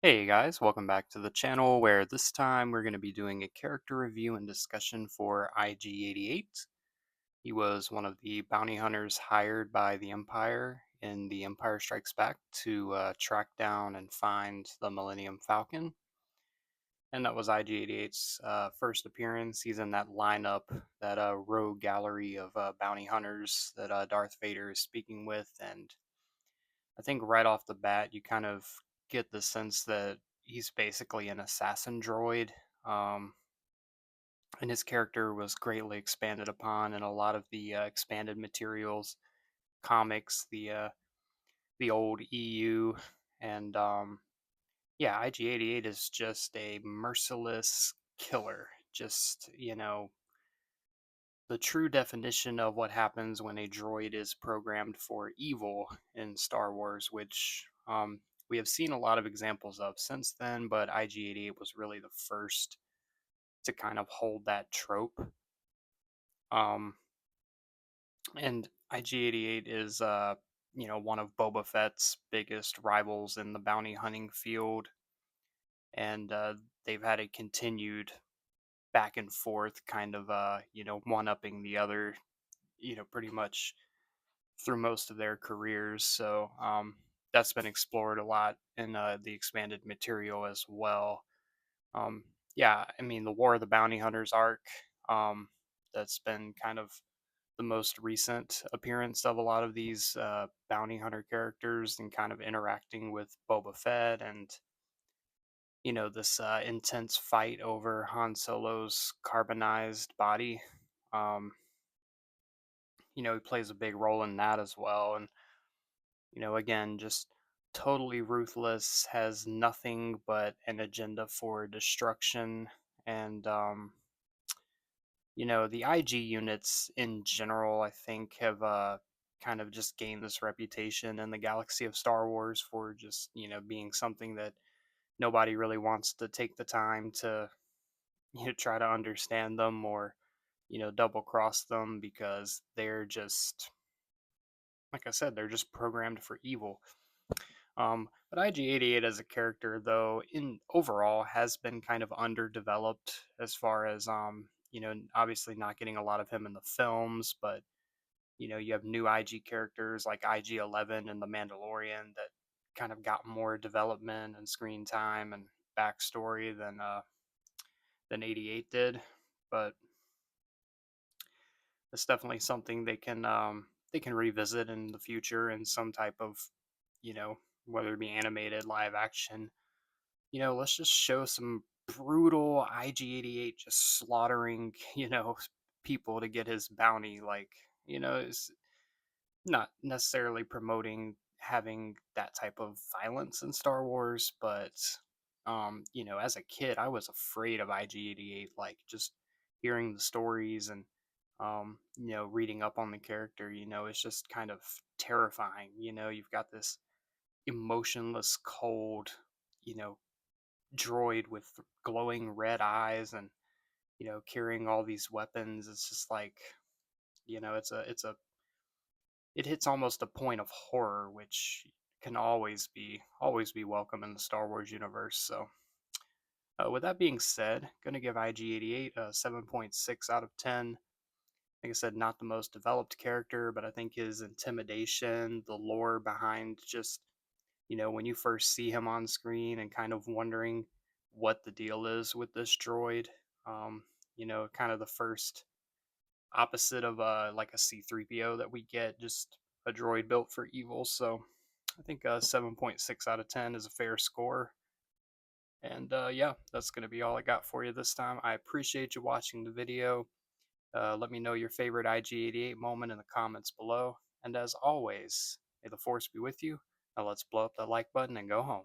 Hey guys, welcome back to the channel where this time we're going to be doing a character review and discussion for IG-88. He was one of the bounty hunters hired by the Empire in The Empire Strikes Back to track down and find the Millennium Falcon. And that was IG-88's first appearance. He's in that lineup, that rogue gallery of bounty hunters that Darth Vader is speaking with. And I think right off the bat, you kind of get the sense that he's basically an assassin droid. Um, and his character was greatly expanded upon in a lot of the expanded materials, comics, the old EU, and yeah, IG-88 is just a merciless killer. Just the true definition of what happens when a droid is programmed for evil in Star Wars, which we have seen a lot of examples of since then, but IG-88 was really the first to kind of hold that trope. Um, and IG-88 is, one of Boba Fett's biggest rivals in the bounty hunting field, and they've had a continued back and forth kind of, one-upping the other, pretty much through most of their careers. So that's been explored a lot in the expanded material as well. Um, yeah, I mean, the War of the Bounty Hunters arc, that's been kind of the most recent appearance of a lot of these bounty hunter characters and kind of interacting with Boba Fett and, this intense fight over Han Solo's carbonized body. Um, he plays a big role in that as well. And again, just totally ruthless, has nothing but an agenda for destruction. And, the IG units in general, I think, have kind of just gained this reputation in the galaxy of Star Wars for just, being something that nobody really wants to take the time to, try to understand them or, double cross them because they're just, like I said, they're just programmed for evil. But IG-88 as a character, though, in overall, has been kind of underdeveloped as far as obviously not getting a lot of him in the films, but you have new IG characters like IG-11 and the Mandalorian that kind of got more development and screen time and backstory than 88 did. But it's definitely something they can revisit in the future in some type of you know whether it be animated, live action. Let's just show some brutal IG-88 just slaughtering, people to get his bounty. Like, it's not necessarily promoting having that type of violence in Star Wars, but, as a kid, I was afraid of IG-88, like just hearing the stories and, reading up on the character, it's just kind of terrifying. You've got this emotionless, cold, you know, droid with glowing red eyes and carrying all these weapons. It's just like it hits almost a point of horror, which can always be welcome in the Star Wars universe. So with that being said, gonna give IG-88 a 7.6 out of 10. Like I said, not the most developed character, but I think his intimidation, the lore behind just when you first see him on screen and kind of wondering what the deal is with this droid. Kind of the first opposite of like a C3PO that we get, just a droid built for evil. So I think 7.6 out of 10 is a fair score. And yeah, that's going to be all I got for you this time. I appreciate you watching the video. Let me know your favorite IG-88 moment in the comments below. And as always, may the force be with you. Now let's blow up that like button and go home.